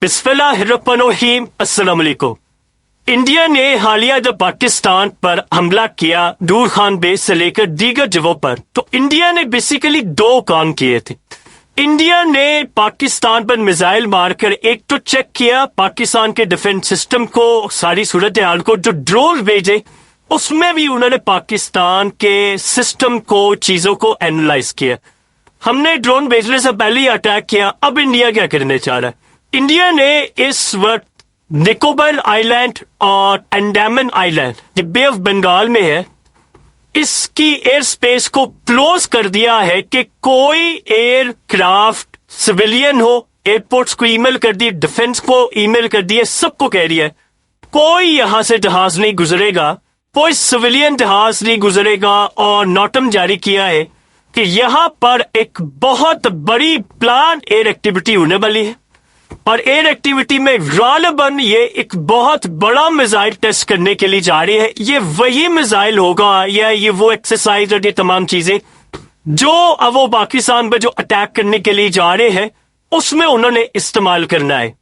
बिस्मिल्लाहिर्रहमानिर्रहीम, अस्सलाम वालेकुम। इंडिया ने हालिया जब पाकिस्तान पर हमला किया दूर खान बेस से लेकर दीगर जगहों पर, तो इंडिया ने बेसिकली दो काम किए थे। इंडिया ने पाकिस्तान पर मिसाइल मारकर एक तो चेक किया पाकिस्तान के डिफेंस सिस्टम को, सारी सूरत हाल को, जो ड्रोन भेजे उसमें भी उन्होंने पाकिस्तान के सिस्टम को, चीजों को एनालाइज किया। हमने ड्रोन भेजने से पहले ही अटैक किया। अब इंडिया क्या करने चाह रहा है? इंडिया ने इस वक्त निकोबार आइलैंड और अंडमान आइलैंड जो बे ऑफ बंगाल में है, इसकी एयर स्पेस को क्लोज कर दिया है कि कोई एयरक्राफ्ट सिविलियन हो, एयरपोर्ट्स को ईमेल कर दिए, डिफेंस को ईमेल कर दिए, सबको कह रही है कोई यहां से जहाज नहीं गुजरेगा, कोई सिविलियन जहाज नहीं गुजरेगा। और नोटम जारी किया है कि यहां पर एक बहुत बड़ी प्लान एयर एक्टिविटी होने वाली है, और एयर एक्टिविटी में गालिबन ये एक बहुत बड़ा मिसाइल टेस्ट करने के लिए जा रही है। ये वही मिसाइल होगा या ये वो एक्सरसाइज और ये तमाम चीजें जो अब वो पाकिस्तान पर जो अटैक करने के लिए जा रहे हैं उसमें उन्होंने इस्तेमाल करना है।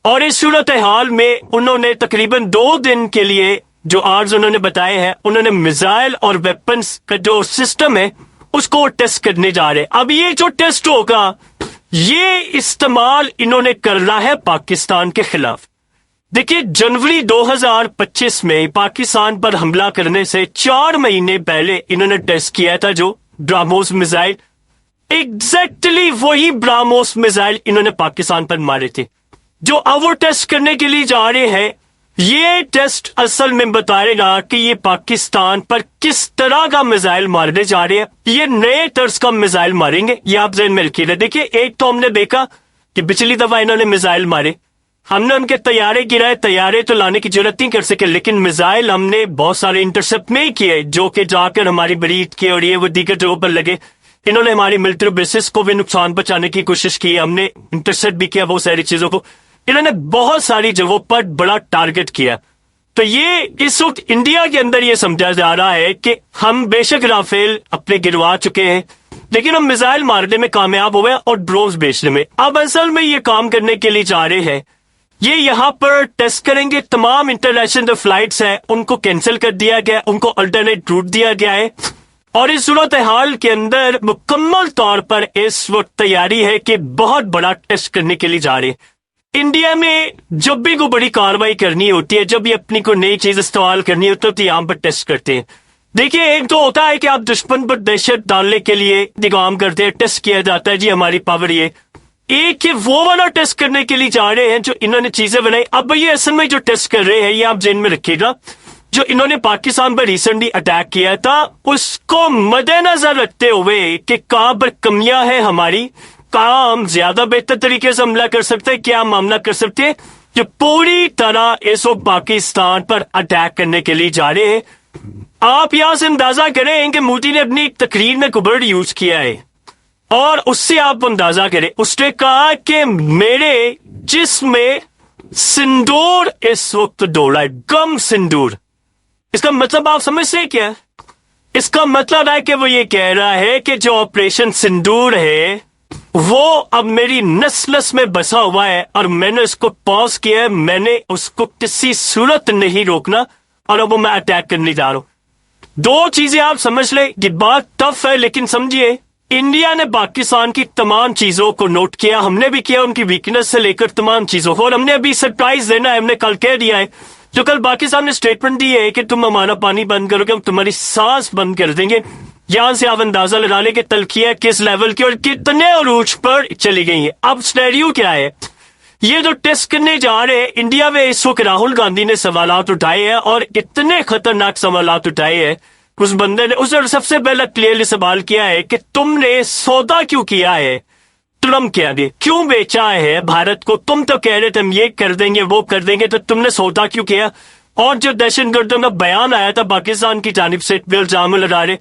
और इस सूरत हाल में उन्होंने तकरीबन 2 दिन के लिए जो आर्ज उन्होंने बताए हैं, उन्होंने मिसाइल और वेपन्स का जो सिस्टम है उसको टेस्ट करने जा रहे हैं। अब ये जो टेस्ट होगा ये इस्तेमाल इन्होंने करना है पाकिस्तान के खिलाफ। देखिए, जनवरी 2025 में पाकिस्तान पर हमला करने से 4 महीने पहले इन्होंने टेस्ट किया था जो ब्राह्मोस मिसाइल। एग्जैक्टली वही ब्राह्मोस मिसाइल इन्होंने पाकिस्तान पर मारे थे। जो अब वो टेस्ट करने के लिए जा रहे हैं, ये टेस्ट असल में बताएगा कि ये पाकिस्तान पर किस तरह का मिसाइल मारने जा रहे हैं। ये नए तर्ज का मिसाइल मारेंगे, ये आप ज़हन में रखिएगा। देखिए, एक तो हमने देखा कि पिछली दफा इन्होंने मिसाइल मारे, हमने उनके तैयारे गिराए, तैयारे तो लाने की जरूरत नहीं कर सके, लेकिन मिसाइल हमने बहुत सारे इंटरसेप्ट में ही किए जो कि जाकर हमारी बरीद के और ये वो दीगर जगहों पर लगे। इन्होंने हमारी मिलिट्री बेसिस को भी नुकसान पहुंचाने की कोशिश की, हमने इंटरसेप्ट भी किया बहुत सारी चीजों को। इन्होंने बहुत सारी जगहों पर बड़ा टारगेट किया। तो ये इस वक्त इंडिया के अंदर ये समझा जा रहा है कि हम बेशक राफेल अपने गिरवा चुके हैं, लेकिन हम मिसाइल मारने में कामयाब हुए और ड्रोन्स बेचने में। अब असल में ये काम करने के लिए जा रहे हैं। ये यहाँ पर टेस्ट करेंगे, तमाम इंटरनेशनल फ्लाइट्स हैं उनको कैंसिल कर दिया गया, उनको अल्टरनेट रूट दिया गया है। और इस सूरत हाल के अंदर मुकम्मल तौर पर इस वक्त तैयारी है कि बहुत बड़ा टेस्ट करने के लिए जा रहे हैं। इंडिया में जब भी कोई बड़ी कार्रवाई करनी होती है, जब भी अपनी कोई नई चीज इस्तेमाल करनी होती है, तो यहाँ पर टेस्ट करते हैं। देखिए, एक तो होता है कि आप दुश्मन पर दहशत डालने के लिए निगाम करते हैं, टेस्ट किया जाता है जी हमारी पावर ये। एक है वो वाला टेस्ट करने के लिए जा रहे हैं जो इन्होंने चीजें बनाई। अब ये असल में जो टेस्ट कर रहे हैं ये आप जेन में रखिएगा, जो इन्होंने पाकिस्तान पर रिसेंटली अटैक किया था उसको मद्देनजर रखते हुए कि कहां पर कमियां हैं हमारी, कहां हम ज्यादा बेहतर तरीके से हमला कर सकते हैं, क्या हम हमला कर सकते हैं, जो पूरी तरह इस वक्त पाकिस्तान पर अटैक करने के लिए जा रहे हैं। आप यहां से अंदाजा करें कि मोदी ने अपनी तकरीर में कुबर्ड यूज किया है और उससे आप अंदाजा करें, उसने कहा कि मेरे जिस्म में सिंदूर इस वक्त डोला है, गम सिंदूर। इसका मतलब आप समझ रहे क्या? इसका मतलब है कि वो ये कह रहा है कि जो ऑपरेशन सिंदूर है वो अब मेरी नस में बसा हुआ है और मैंने उसको पॉज किया है, मैंने उसको किसी सूरत नहीं रोकना और अब वो मैं अटैक करने जा रहा हूं। 2 चीजें आप समझ ले, ये बात टफ है लेकिन समझिए, इंडिया ने पाकिस्तान की तमाम चीजों को नोट किया, हमने भी किया, उनकी वीकनेस से लेकर तमाम चीजों को, और हमने अभी सरप्राइज देना है। हमने कल कह दिया है, जो कल पाकिस्तान ने स्टेटमेंट दी है कि तुम हमारा पानी बंद करोगे, हम तुम्हारी सांस बंद कर देंगे। यहां से आप अंदाजा लगा ले कि तलखियां किस लेवल की और कितने अरूज पर चली गई है। अब स्टेरियो क्या है? ये जो टेस्ट करने जा रहे हैं इंडिया में, इस वक्त राहुल गांधी ने सवालात उठाए हैं और इतने खतरनाक सवालात उठाए हैं। उस बंदे ने उसने सबसे पहला क्लियरली सवाल किया है कि तुमने सौदा क्यों किया है, ट्रम्प क्या दे क्यों बेचा है भारत को? तुम तो कह रहे थे हम ये कर देंगे वो कर देंगे, तो तुमने सौदा क्यों किया? और जो दहशतगर्दों का बयान आया था पाकिस्तान की जानिब से इल्जाम लगा रहे,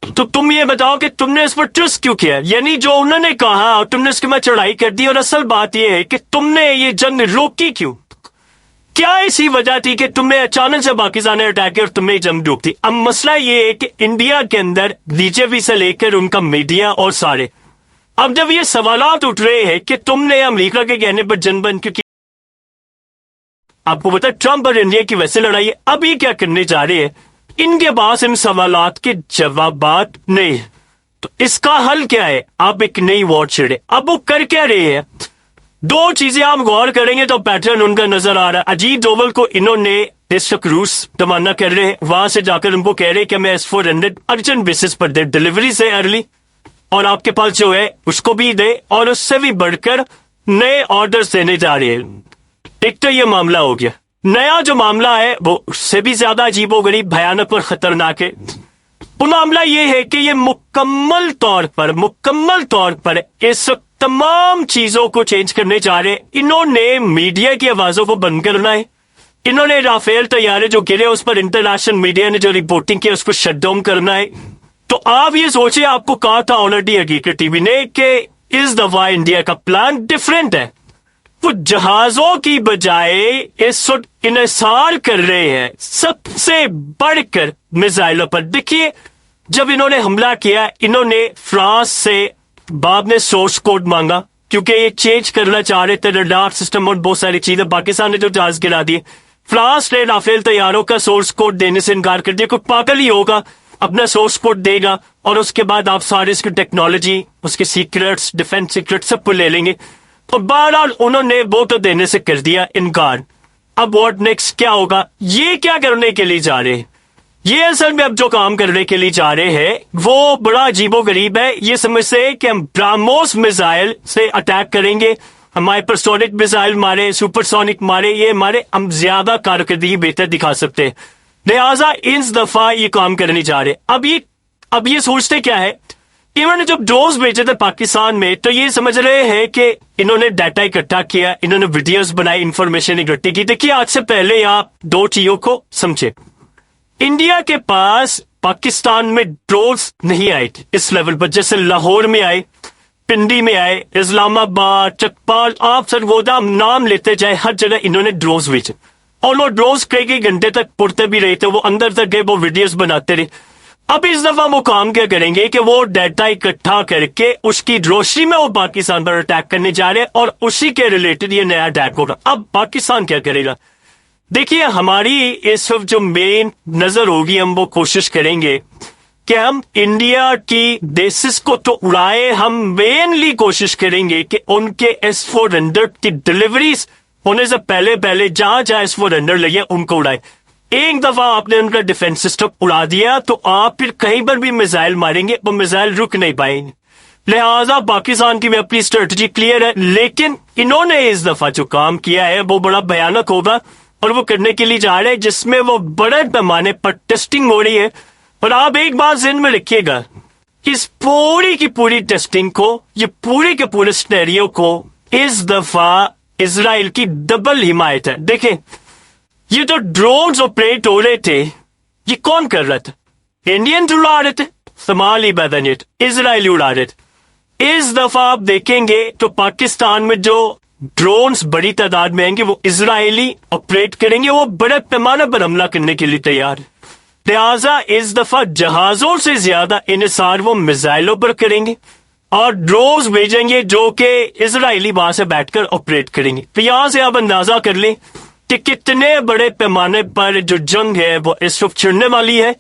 तो तुम ये बताओ कि तुमने इस पर ट्रस्ट क्यों किया? यानी जो उन्होंने कहा और तुमने उसके बाद चढ़ाई कर दी। और असल बात यह है कि तुमने ये जंग रोकी क्यों? क्या ऐसी वजह थी कि तुम्हें अचानक से पाकिस्तान ने अटैक किया और तुम्हें जंग रोक दी? अब मसला ये है कि इंडिया के अंदर बीजेपी से लेकर उनका मीडिया और सारे, अब जब ये सवालात उठ रहे हैं कि तुमने अमेरिका के कहने पर जंग बंद क्यों की, आपको पता है ट्रम्प और इंडिया की वैसे लड़ाई है, अब ये क्या करने जा रहे हैं, इनके पास इन सवालात के जवाबात नहीं है। तो इसका हल क्या है, आप एक नई वॉर छेड़े। अब वो कर क्या रहे हैं, दो चीजें आप गौर करेंगे तो पैटर्न उनका नजर आ रहा है। अजीत डोवल को इन्होंने इस वक्त रूस रवाना कर रहे हैं, वहां से जाकर उनको कह रहे हैं कि मैं S-400 अर्जेंट बेसिस पर दे, डिलीवरी से अर्ली, और आपके पास जो है उसको भी दे, और उससे भी बढ़कर नए ऑर्डर्स देने जा रहे हैं। एक तो ये मामला हो गया। नया जो मामला है वो उससे भी ज्यादा अजीबोगरीब, भयानक और खतरनाक है। वो मामला ये है कि ये मुकम्मल तौर पर इस वक्त तमाम चीजों को चेंज करने जा रहे हैं। इन्होंने मीडिया की आवाजों को बंद करना है, इन्होंने राफेल तैयारे जो गिरे उस पर इंटरनेशनल मीडिया ने जो रिपोर्टिंग की उसको शट डाउन करना है। तो आप ये सोचिए, आपको कहा था ऑलरेडी हकीकत टीवी ने कि इस दफा इंडिया का प्लान डिफरेंट है। वो जहाजों की बजाय इस वक्त इन्हिसार कर रहे हैं सबसे बढ़कर मिसाइलों पर। देखिए, जब इन्होंने हमला किया, इन्होंने फ्रांस से बाद में सोर्स कोड मांगा क्योंकि ये चेंज करना चाह रहे थे रडार सिस्टम और बहुत सारी चीजें। पाकिस्तान ने जो जहाज गिरा दिए, फ्रांस ने राफेल तैयारों का सोर्स कोड देने से इनकार कर दिया। कोई पागल ही होगा, अपना सोर्स कोड देगा और उसके बाद आप सारे इसकी टेक्नोलॉजी, उसके सीक्रेट्स, डिफेंस सीक्रेट सब ले लेंगे। तो बहरहाल उन्होंने वो तो देने से कर दिया इनकार। अब व्हाट नेक्स्ट क्या होगा, ये क्या करने के लिए जा रहे हैं, ये असल में अब जो काम करने के लिए जा रहे हैं वो बड़ा अजीबोगरीब है। ये समझते हैं कि हम ब्राह्मोस मिसाइल से अटैक करेंगे, हम हाइपरसोनिक मिसाइल मारे, सुपरसोनिक मारे, ये मारे, हम ज्यादा कारकर्दगी बेहतर दिखा सकते हैं। लिहाजा इस दफा ये काम करने जा रहे हैं। अब ये सोचते क्या है, इन्होंने जब ड्रोन्स भेजे थे पाकिस्तान में तो ये समझ रहे हैं कि इन्होंने डाटा इकट्ठा किया, इन्होंने वीडियोस बनाई, इंफॉर्मेशन इकट्ठी की। देखिए, आज से पहले आप दो चीजों को समझे। इंडिया के पास पाकिस्तान में ड्रोन्स नहीं आए थे इस लेवल पर, जैसे लाहौर में आए, पिंडी में आए, इस्लामाबाद, चकपाल, आप सरगोदा नाम लेते जाए, हर जगह इन्होंने ड्रोन्स भेजे। और वो ड्रोन्स कई घंटे तक उड़ते भी रहे थे, वो अंदर तक गए, वो वीडियोस बनाते रहे। अब इस दफा वो काम क्या करेंगे कि वो डाटा इकट्ठा करके उसकी रोशनी में वो पाकिस्तान पर अटैक करने जा रहे हैं और उसी के रिलेटेड ये नया अटैक होगा। अब पाकिस्तान क्या करेगा, देखिए, हमारी इस वक्त जो मेन नजर होगी, हम वो कोशिश करेंगे कि हम इंडिया की बेसिस को तो उड़ाए, हम मेनली कोशिश करेंगे कि उनके S-400 की डिलीवरीज होने से पहले जहां S-400 लगे उनको उड़ाए। एक दफा आपने उनका डिफेंस सिस्टम उड़ा दिया तो आप फिर कहीं पर भी मिसाइल मारेंगे, वो मिसाइल रुक नहीं पाएंगे। लिहाजा पाकिस्तान की भी अपनी स्ट्रेटजी क्लियर है, लेकिन इन्होंने इस दफा जो काम किया है वो बड़ा भयानक होगा और वो करने के लिए जा रहे हैं जिसमें वो बड़े पैमाने पर टेस्टिंग हो रही है। और आप एक बात ध्यान में रखिएगा, इस पूरी की पूरी टेस्टिंग को, ये पूरे के पूरे सिनेरियो को इस दफा इजराइल की डबल हिमायत है। देखें, ये जो ड्रोन्स ऑपरेट हो रहे थे, ये कौन कर रहा था, इंडियन उड़ा रहे थे, सोमाली बदनियत, इजराइली उड़ा रहे थे। इस दफा आप देखेंगे तो पाकिस्तान में जो ड्रोन्स बड़ी तादाद में आएंगे वो इजरायली ऑपरेट करेंगे, वो बड़े पैमाने पर हमला करने के लिए तैयार है। लिहाजा इस दफा जहाजों से ज्यादा इन्हिसार वो मिसाइलों पर करेंगे और ड्रोन्स भेजेंगे जो कि इजरायली वहां से बैठकर ऑपरेट करेंगे। तो यहां से आप अंदाजा कर लें कि कितने बड़े पैमाने पर जो जंग है वो इस वक्त छिड़ने वाली है।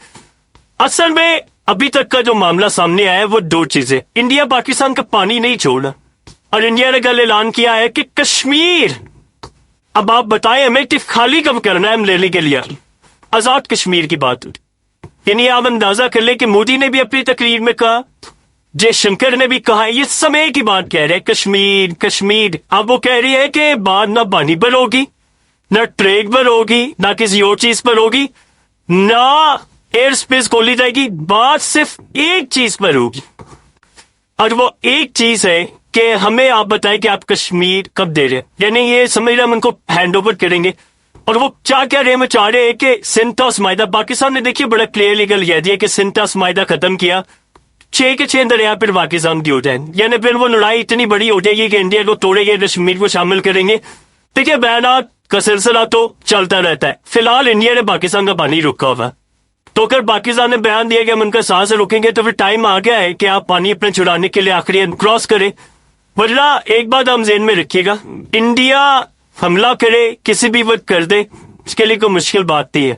असल में अभी तक का जो मामला सामने आया है वो दो चीजें, इंडिया पाकिस्तान का पानी नहीं छोड़ा और इंडिया ने कल ऐलान किया है कि कश्मीर, अब आप बताएं हमें कि खाली कब करना है हम लेने के लिए, आजाद कश्मीर की बात हुई। यानी आप अंदाजा कर ले कि मोदी ने भी अपनी तकरीर में कहा, जयशंकर ने भी कहा, ये समय की बात कह रहे हैं, कश्मीर कश्मीर। अब वो कह रही है कि बात ना पानी पर होगी, ना ट्रेड पर होगी, ना किसी और चीज पर होगी, ना एयर स्पेस खोली जाएगी, बात सिर्फ एक चीज पर होगी और वो एक चीज है कि हमें आप बताएं कि आप कश्मीर कब दे रहे हैं। यानी ये समझ रहे हम उनको हैंड ओवर करेंगे। और वो क्या कह रहे हैं, मैं चाह रहे हैं कि सिंटॉस मायदा, पाकिस्तान ने देखिए बड़ा क्लियरली कह दिया कि सिंटॉस मायदा खत्म किया, 6 के 6 दरिया फिर पाकिस्तान की हो जाए, यानी फिर वो लड़ाई इतनी बड़ी हो जाएगी कि इंडिया को तोड़ेंगे, कश्मीर को शामिल करेंगे। देखिए, बयानात का सिलसिला तो चलता रहता है। फिलहाल इंडिया ने पाकिस्तान का पानी रोका हुआ, तो अगर पाकिस्तान ने बयान दिया कि हम उनका सांस रोकेंगे तो फिर टाइम आ गया है कि आप पानी अपने छुड़ाने के लिए आखिरी क्रॉस करें। वरना एक बात हम ज़हन में रखिएगा, इंडिया حملہ کرے کسی بھی وقت کر دے، اس کے لیے کوئی مشکل بات نہیں ہے.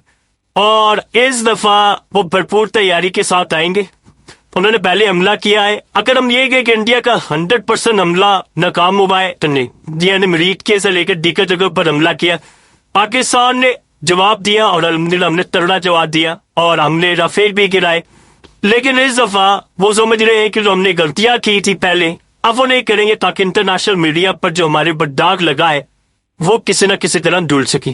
اور اس دفعہ وہ بھرپور تیاری کے ساتھ آئیں گے. انہوں نے پہلے حملہ کیا ہے. اگر ہم یہ کہیں کہ انڈیا کا 100% حملہ ناکام ہوا ہے تو نہیں. انڈیا نے مریٹ کے سے لے کر دیگر جگہ پر حملہ کیا. پاکستان نے جواب دیا اور الحمدللہ ہم نے تگڑا جواب دیا اور ہم نے رافیل بھی گرائے. لیکن اس دفعہ وہ سمجھ رہے ہیں کہ جو ہم نے غلطیاں کی تھی پہلے اب وہ نہیں کریں گے تاکہ انٹرنیشنل میڈیا پر جو ہمارے پر داغ لگا ہے وہ کسی نہ کسی طرح دھل سکے.